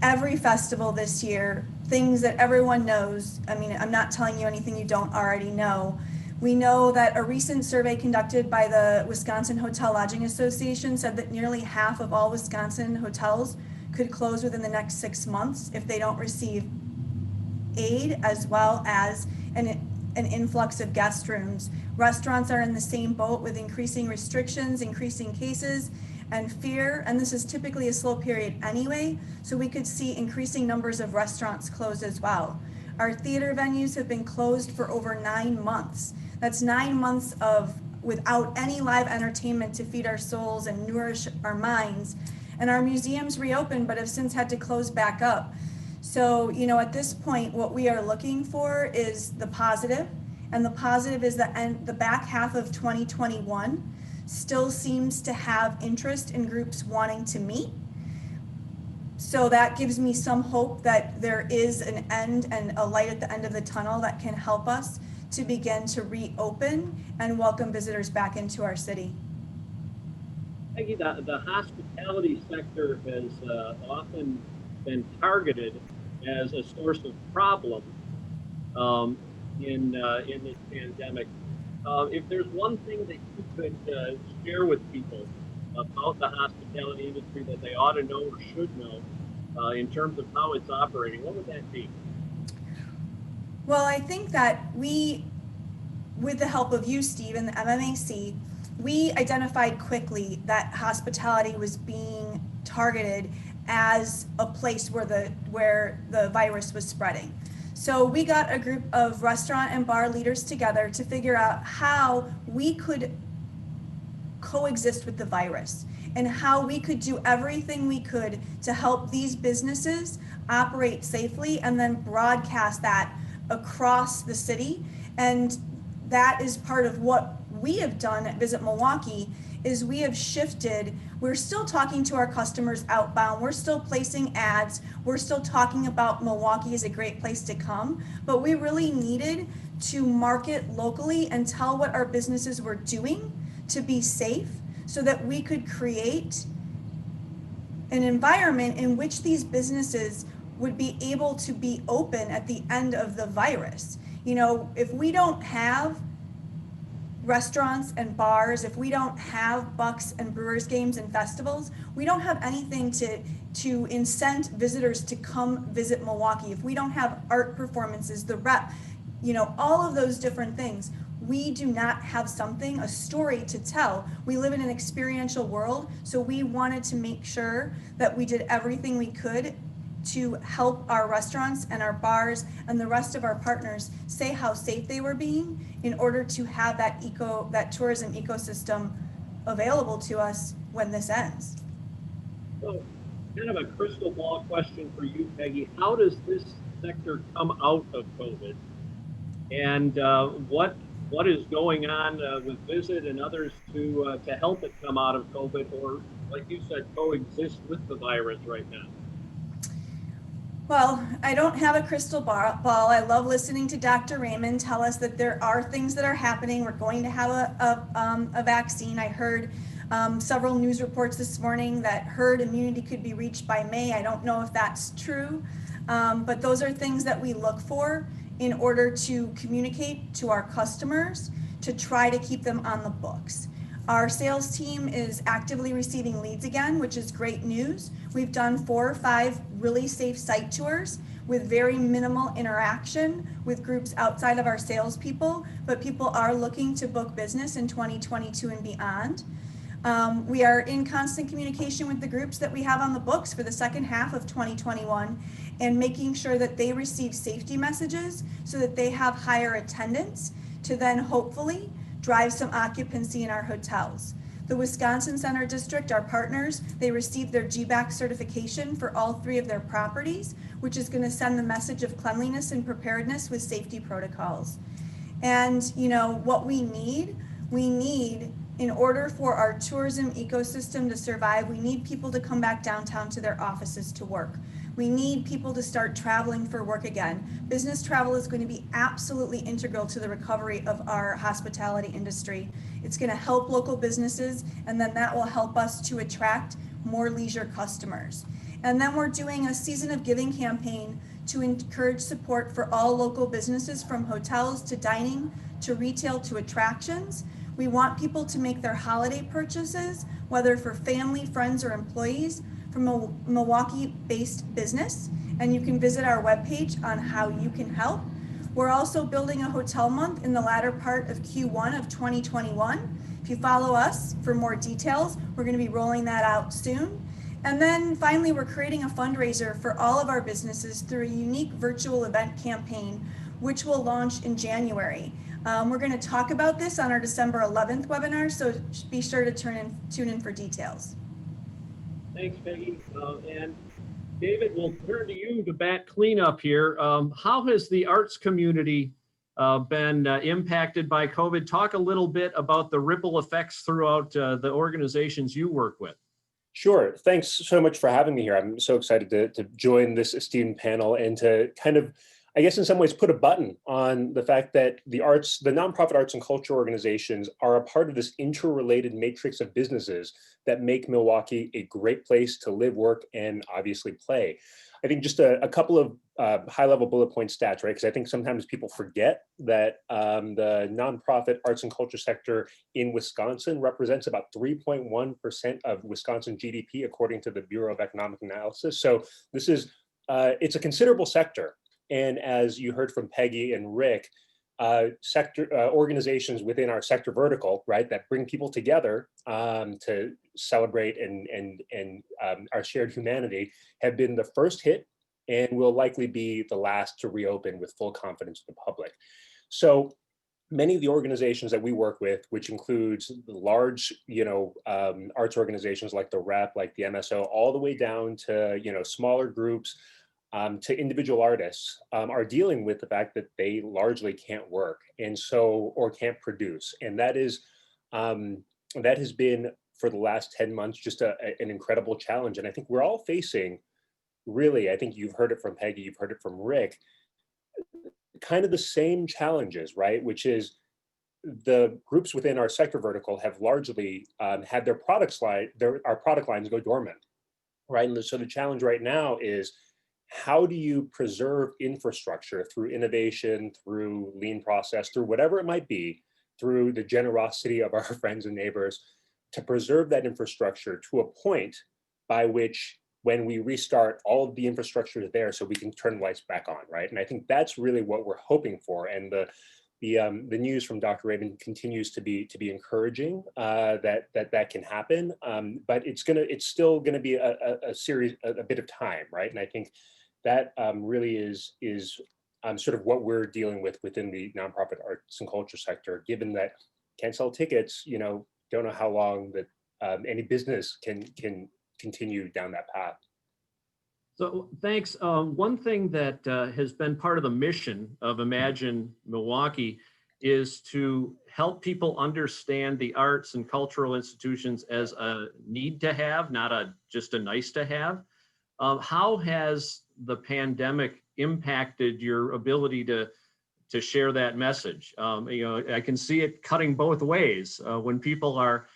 every festival this year, things that everyone knows. I mean, I'm not telling you anything you don't already know. We know that a recent survey conducted by the Wisconsin Hotel Lodging Association said that nearly half of all Wisconsin hotels could close within the next 6 months if they don't receive aid, as well as an influx of guest rooms. Restaurants are in the same boat with increasing restrictions, increasing cases, and fear, and this is typically a slow period anyway, so we could see increasing numbers of restaurants close as well. Our theater venues have been closed for over 9 months. That's 9 months of without any live entertainment to feed our souls and nourish our minds. And our museums reopened, but have since had to close back up. So, at this point, what we are looking for is the positive, and the positive is that the back half of 2021 still seems to have interest in groups wanting to meet. So that gives me some hope that there is an end and a light at the end of the tunnel that can help us to begin to reopen and welcome visitors back into our city. Peggy, the hospitality sector has often been targeted as a source of problem in this pandemic. If there's one thing that you could share with people about the hospitality industry that they ought to know or should know in terms of how it's operating, what would that be? Well, I think that we, with the help of you, Steve, and the MMAC, we identified quickly that hospitality was being targeted as a place where the virus was spreading. So we got a group of restaurant and bar leaders together to figure out how we could coexist with the virus and how we could do everything we could to help these businesses operate safely and then broadcast that across the city. And that is part of what we have done at Visit Milwaukee is we have shifted. We're still talking to our customers outbound. We're still placing ads. We're still talking about Milwaukee as a great place to come, but we really needed to market locally and tell what our businesses were doing to be safe so that we could create an environment in which these businesses would be able to be open at the end of the virus. If we don't have restaurants and bars, if we don't have Bucks and Brewers games and festivals, we don't have anything to incent visitors to come visit Milwaukee. If we don't have art performances, the rep, all of those different things, we do not have a story to tell. We live in an experiential world, so we wanted to make sure that we did everything we could to help our restaurants and our bars and the rest of our partners say how safe they were being in order to have that tourism ecosystem available to us when this ends. So, kind of a crystal ball question for you, Peggy. How does this sector come out of COVID? And what is going on with Visit and others to help it come out of COVID, or like you said, coexist with the virus right now? Well, I don't have a crystal ball. I love listening to Dr. Raymond tell us that there are things that are happening. We're going to have a vaccine. I heard several news reports this morning that herd immunity could be reached by May. I don't know if that's true, but those are things that we look for in order to communicate to our customers to try to keep them on the books. Our sales team is actively receiving leads again, which is great news. We've done 4 or 5 really safe site tours with very minimal interaction with groups outside of our salespeople, but people are looking to book business in 2022 and beyond. We are in constant communication with the groups that we have on the books for the second half of 2021 and making sure that they receive safety messages so that they have higher attendance to then hopefully drive some occupancy in our hotels. The Wisconsin Center District, our partners, they received their GBAC certification for all 3 of their properties, which is going to send the message of cleanliness and preparedness with safety protocols. And what we need in order for our tourism ecosystem to survive, we need people to come back downtown to their offices to work. We need people to start traveling for work again. Business travel is going to be absolutely integral to the recovery of our hospitality industry. It's going to help local businesses, and then that will help us to attract more leisure customers. And then we're doing a season of giving campaign to encourage support for all local businesses, from hotels to dining to retail to attractions. We want people to make their holiday purchases, whether for family, friends, or employees, from a Milwaukee-based business. And you can visit our webpage on how you can help. We're also building a hotel month in the latter part of Q1 of 2021. If you follow us for more details, we're going to be rolling that out soon. And then finally, we're creating a fundraiser for all of our businesses through a unique virtual event campaign, which will launch in January. We're going to talk about this on our December 11th webinar, so be sure to tune in for details. Thanks, Peggy. And David, we'll turn to you to bat cleanup here. How has the arts community been impacted by COVID? Talk a little bit about the ripple effects throughout the organizations you work with. Sure. Thanks so much for having me here. I'm so excited to join this esteemed panel and to kind of, I guess in some ways, put a button on the fact that the arts, the nonprofit arts and culture organizations are a part of this interrelated matrix of businesses that make Milwaukee a great place to live, work, and obviously play. I think just a couple of high-level bullet point stats, right? Because I think sometimes people forget that the nonprofit arts and culture sector in Wisconsin represents about 3.1% of Wisconsin GDP, according to the Bureau of Economic Analysis. So this is, it's a considerable sector. And as you heard from Peggy and Rick, organizations within our sector vertical, right, that bring people together to celebrate and our shared humanity have been the first hit and will likely be the last to reopen with full confidence of the public. So many of the organizations that we work with, which includes the large, arts organizations like the REP, like the MSO, all the way down to, smaller groups, to individual artists, are dealing with the fact that they largely can't work or can't produce. And that has been for the last 10 months, just an incredible challenge. And I think we're all facing, really, I think you've heard it from Peggy, you've heard it from Rick, kind of the same challenges, right? Which is the groups within our sector vertical have largely had their our product lines go dormant, right? And so the challenge right now is, how do you preserve infrastructure through innovation, through lean process, through whatever it might be, through the generosity of our friends and neighbors, to preserve that infrastructure to a point by which, when we restart, all of the infrastructure is there so we can turn the lights back on, right? And I think that's really what we're hoping for. And the news from Dr. Raymond continues to be encouraging that can happen, but it's still gonna be a bit of time, right? And I think that really is sort of what we're dealing with within the nonprofit arts and culture sector, given that can't sell tickets, don't know how long that any business can continue down that path. So thanks. One thing that has been part of the mission of Imagine Milwaukee is to help people understand the arts and cultural institutions as a need to have, not just a nice to have. How has the pandemic impacted your ability to share that message? I can see it cutting both ways. When people are,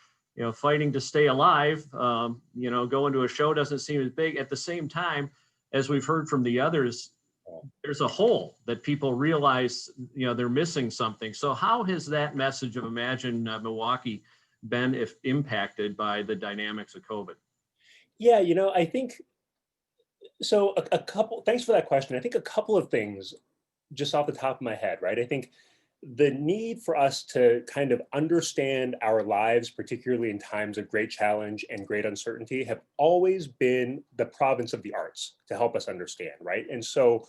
fighting to stay alive, going to a show doesn't seem as big. At the same time, as we've heard from the others, there's a hole that people realize, they're missing something. So how has that message of Imagine Milwaukee been impacted by the dynamics of COVID? Yeah, I think, so thanks for that question. I think a couple of things just off the top of my head, right? I think the need for us to kind of understand our lives, particularly in times of great challenge and great uncertainty, have always been the province of the arts to help us understand, right? And so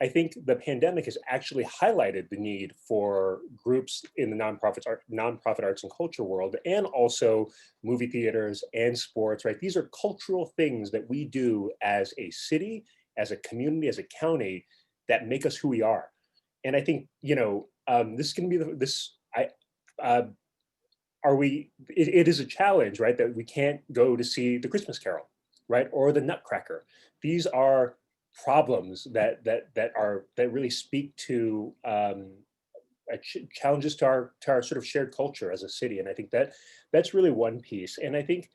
I think the pandemic has actually highlighted the need for groups in the nonprofit arts and culture world, and also movie theaters and sports, right? These are cultural things that we do as a city, as a community, as a county, that make us who we are. And I think, this can be it is a challenge, right? That we can't go to see the Christmas Carol, right? Or the Nutcracker. These are problems that really speak to challenges to our sort of shared culture as a city. And I think that's really one piece. And I think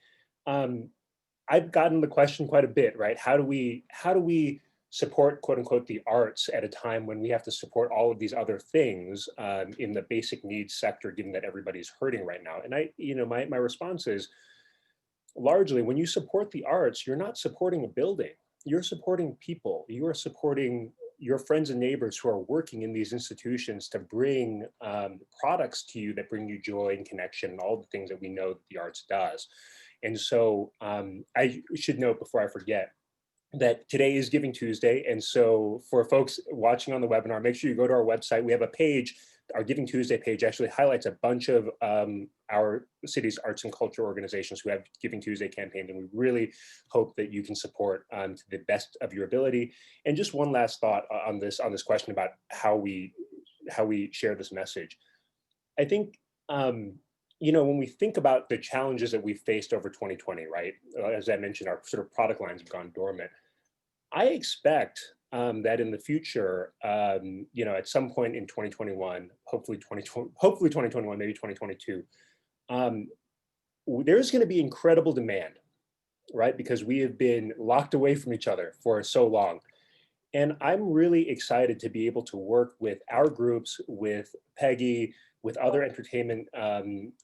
I've gotten the question quite a bit, right? How do we support, quote unquote, the arts at a time when we have to support all of these other things in the basic needs sector, given that everybody's hurting right now? And my response is, largely, when you support the arts, you're not supporting a building. You're supporting people. You are supporting your friends and neighbors who are working in these institutions to bring products to you that bring you joy and connection and all the things that we know that the arts does. And so I should note before I forget that today is Giving Tuesday. And so for folks watching on the webinar, make sure you go to our website. We have a page, our Giving Tuesday page actually highlights a bunch of our city's arts and culture organizations who have Giving Tuesday campaigns. And we really hope that you can support to the best of your ability. And just one last thought on this question about how we share this message. I think, when we think about the challenges that we faced over 2020, right? As I mentioned, our sort of product lines have gone dormant. I expect that in the future, at some point in 2021, hopefully 2021, maybe 2022, there's going to be incredible demand, right? Because we have been locked away from each other for so long. And I'm really excited to be able to work with our groups, with Peggy, with other entertainment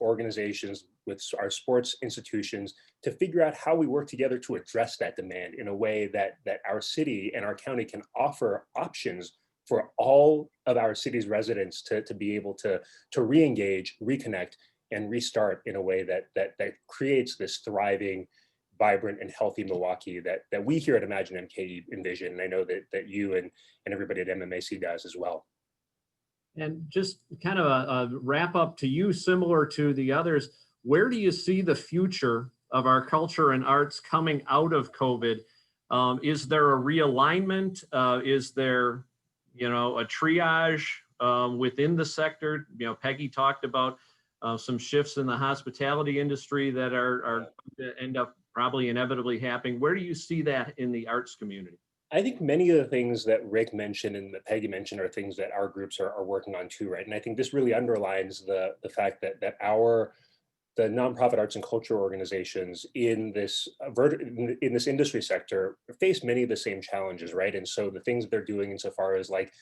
organizations, with our sports institutions, to figure out how we work together to address that demand in a way that our city and our county can offer options for all of our city's residents to be able to re-engage, reconnect, and restart in a way that creates this thriving, vibrant, and healthy Milwaukee that we here at Imagine MK envision. And I know that you and everybody at MMAC does as well. And just kind of a wrap up to you, similar to the others, where do you see the future of our culture and arts coming out of COVID? Is there a realignment? Is there, a triage within the sector? Peggy talked about some shifts in the hospitality industry that are going to end up probably inevitably happening. Where do you see that in the arts community? I think many of the things that Rick mentioned and that Peggy mentioned are things that our groups are working on too, right? And I think this really underlines the fact that the nonprofit arts and culture organizations in this industry sector face many of the same challenges, right? And so the things that they're doing insofar as like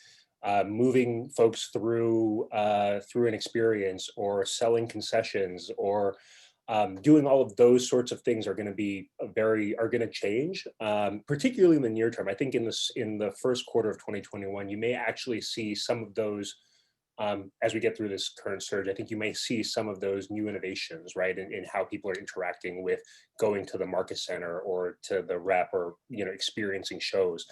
moving folks through an experience, or selling concessions, or doing all of those sorts of things are going to change, particularly in the near term. I think in the first quarter of 2021, you may actually see some of those as we get through this current surge. I think you may see some of those new innovations, right, in how people are interacting with going to the market center or to the rep, or experiencing shows.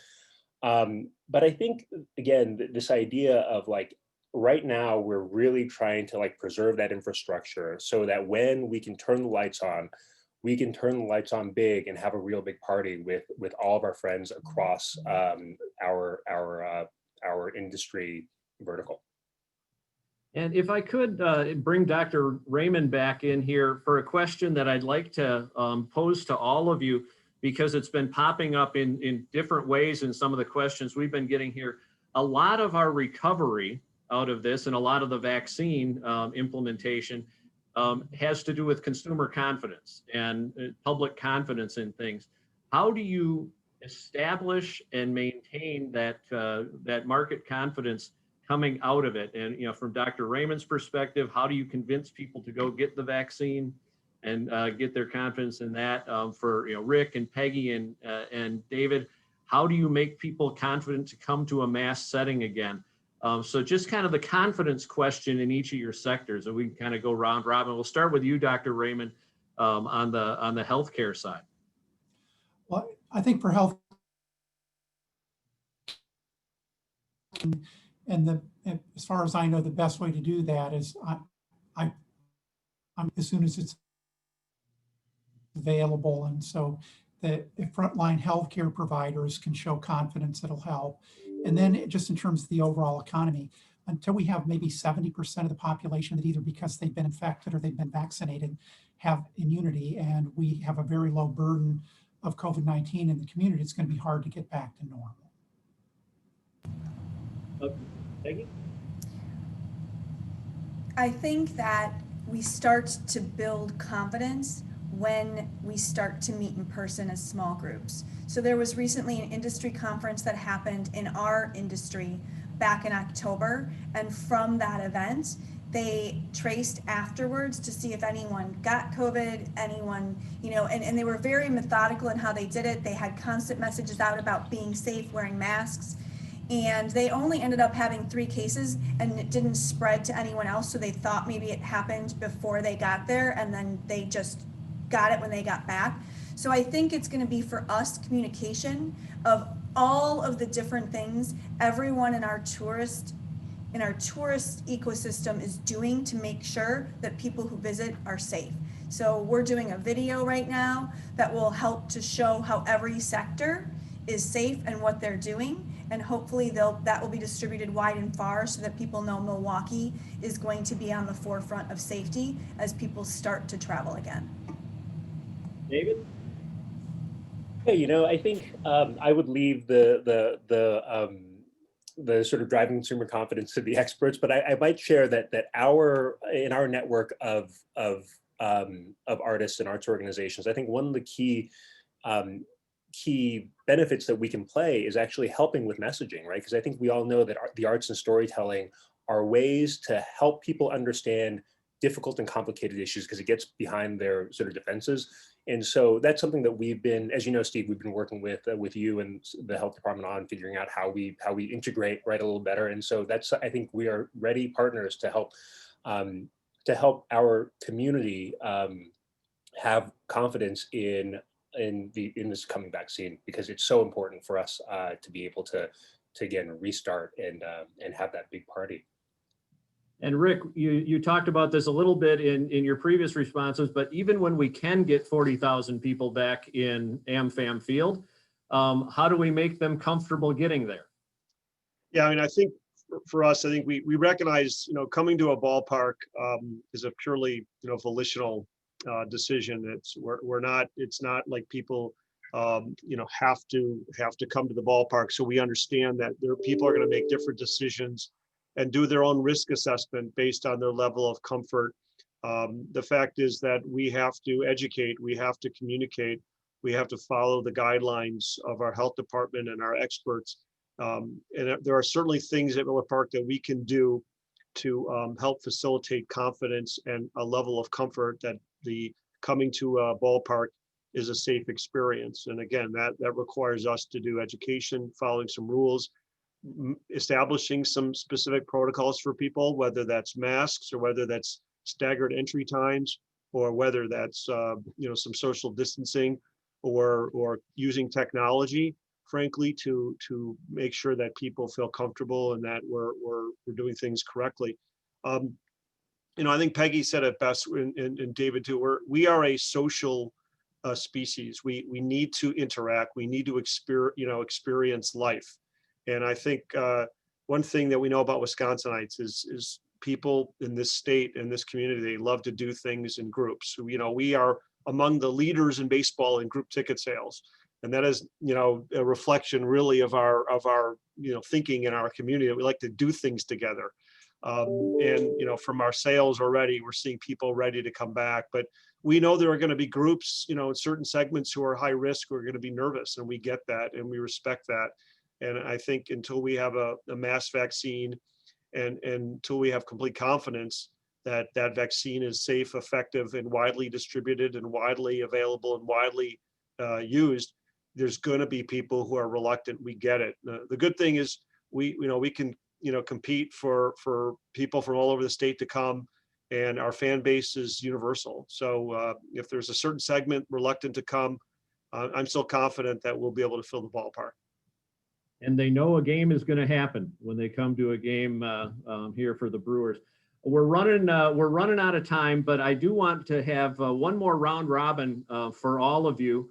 But I think, again, this idea of like, right now, we're really trying to like preserve that infrastructure so that when we can turn the lights on, we can turn the lights on big and have a real big party with all of our friends across our industry vertical. And if I could bring Dr. Raymond back in here for a question that I'd like to pose to all of you, because it's been popping up in different ways in some of the questions we've been getting here. A lot of our recovery out of this and a lot of the vaccine implementation has to do with consumer confidence and public confidence in things. How do you establish and maintain that market confidence coming out of it? And from Dr. Raymond's perspective, how do you convince people to go get the vaccine and get their confidence in that? For Rick and Peggy and David, how do you make people confident to come to a mass setting again? So just kind of the confidence question in each of your sectors, and we can kind of go round robin. We'll start with you, Dr. Raymond, on the healthcare side. Well, I think for health, and as far as I know, the best way to do that is I'm as soon as it's available, and so the frontline healthcare providers can show confidence, it'll help. And then just in terms of the overall economy, until we have maybe 70% of the population that either because they've been infected or they've been vaccinated have immunity, and we have a very low burden of COVID-19 in the community, it's going to be hard to get back to normal. Peggy? I think that we start to build confidence when we start to meet in person as small groups. So there was recently an industry conference that happened in our industry back in October, and from that event, they traced afterwards to see if anyone got COVID, anyone, and they were very methodical in how they did it. They had constant messages out about being safe, wearing masks, and they only ended up having 3 cases, and it didn't spread to anyone else, so they thought maybe it happened before they got there, and then they just got it when they got back. So I think it's going to be for us communication of all of the different things everyone in our tourist ecosystem is doing to make sure that people who visit are safe. So we're doing a video right now that will help to show how every sector is safe and what they're doing. And hopefully that will be distributed wide and far so that people know Milwaukee is going to be on the forefront of safety as people start to travel again. David? Hey, I think I would leave the sort of driving consumer confidence to the experts, but I might share that in our network of artists and arts organizations, I think one of the key benefits that we can play is actually helping with messaging, right? Because I think we all know that the arts and storytelling are ways to help people understand difficult and complicated issues because it gets behind their sort of defenses. And so that's something that we've been, as you know, Steve, we've been working with you and the health department on figuring out how we integrate a little better. And so I think we are ready partners to help our community have confidence in this coming vaccine, because it's so important for us to be able to again restart and have that big party. And Rick, you talked about this a little bit in your previous responses, but even when we can get 40,000 people back in AmFam Field, how do we make them comfortable getting there? Yeah, I mean, I think for us, I think we recognize, coming to a ballpark is a purely, volitional decision. It's not like people, have to come to the ballpark. So we understand that people are going to make different decisions and do their own risk assessment based on their level of comfort. The fact is that we have to educate, we have to communicate, we have to follow the guidelines of our health department and our experts. And there are certainly things at Miller Park that we can do to help facilitate confidence and a level of comfort that the coming to a ballpark is a safe experience. And again, that requires us to do education, following some rules, establishing some specific protocols for people, whether that's masks or whether that's staggered entry times, or whether that's some social distancing, or using technology, frankly, to make sure that people feel comfortable and that we're doing things correctly. I think Peggy said it best, and David too. We are a social species. We need to interact. We need to experience life. And I think one thing that we know about Wisconsinites is people in this state, in this community, they love to do things in groups. We are among the leaders in baseball in group ticket sales. And that is, a reflection really of our thinking in our community, that we like to do things together. And from our sales already, we're seeing people ready to come back. But we know there are going to be groups, in certain segments who are high risk, who are going to be nervous, and we get that and we respect that. And I think until we have a mass vaccine and until we have complete confidence that that vaccine is safe, effective, and widely distributed and widely available and widely used, there's going to be people who are reluctant. We get it. The good thing is we can compete for people from all over the state to come, and our fan base is universal. So if there's a certain segment reluctant to come, I'm still confident that we'll be able to fill the ballpark. And they know a game is going to happen when they come to a game here for the Brewers. We're running out of time, but I do want to have one more round robin for all of you.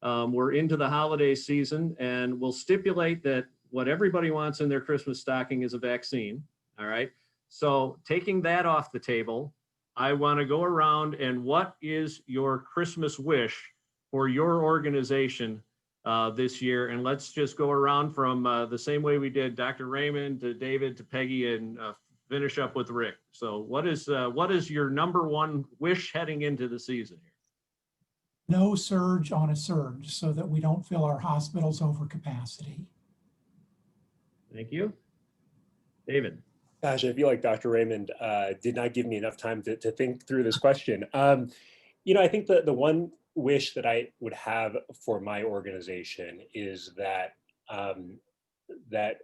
We're into the holiday season, and we'll stipulate that what everybody wants in their Christmas stocking is a vaccine. All right. So taking that off the table, I want to go around, and what is your Christmas wish for your organization this year? And let's just go around from the same way we did Dr. Raymond to David to Peggy, and finish up with Rick. So what is your number one wish heading into the season here? no surge on a surge so that we don't fill our hospitals over capacity. Thank you. David. Gosh, I feel like Dr. Raymond did not give me enough time to think through this question. I think the one wish that I would have for my organization is that that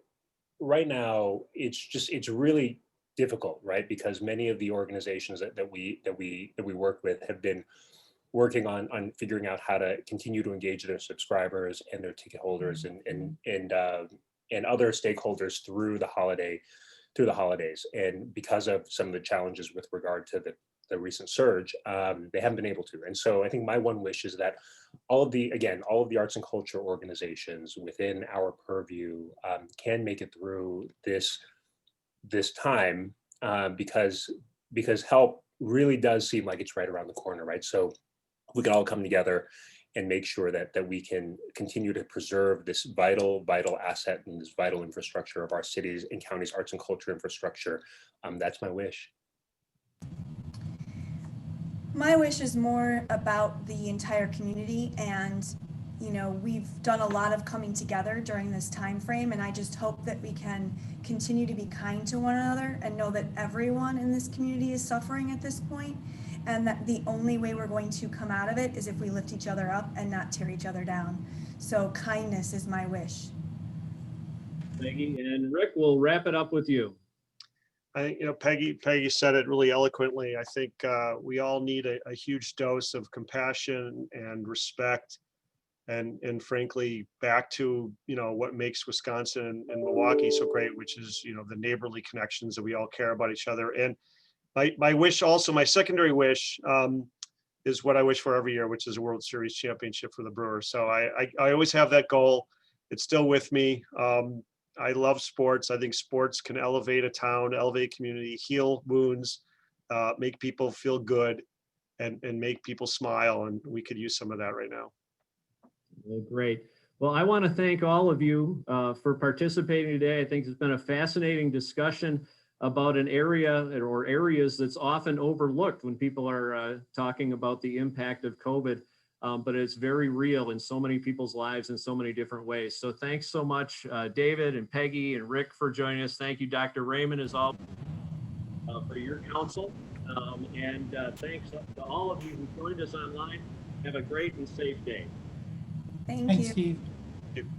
right now it's really difficult, right? Because many of the organizations that we work with have been working on figuring out how to continue to engage their subscribers and their ticket holders and other stakeholders through the holidays. And because of some of the challenges with regard to the recent surge, they haven't been able to. And so I think my one wish is that all of the arts and culture organizations within our purview can make it through this time because help really does seem like it's right around the corner, right? So we can all come together and make sure that we can continue to preserve this vital asset and this vital infrastructure of our cities and counties' arts and culture infrastructure. That's my wish. My wish is more about the entire community, and we've done a lot of coming together during this time frame, and I just hope that we can continue to be kind to one another and know that everyone in this community is suffering at this point, and that the only way we're going to come out of it is if we lift each other up and not tear each other down. So kindness is my wish. Peggy, and Rick, we'll wrap it up with you. I think, Peggy said it really eloquently. I think we all need a huge dose of compassion and respect, and frankly, back to what makes Wisconsin and Milwaukee so great, which is the neighborly connections that we all care about each other. And my wish, also my secondary wish, is what I wish for every year, which is a World Series championship for the Brewers. So I always have that goal. It's still with me. I love sports. I think sports can elevate a town, elevate a community, heal wounds, make people feel good, and make people smile. And we could use some of that right now. Well, great. Well, I want to thank all of you for participating today. I think it's been a fascinating discussion about an area or areas that's often overlooked when people are talking about the impact of COVID. But it's very real in so many people's lives in so many different ways. So thanks so much, David and Peggy and Rick, for joining us. Thank you, Dr. Raymond, as always, for your counsel. And thanks to all of you who joined us online. Have a great and safe day. Thank Thanks, you. Steve. Thank you.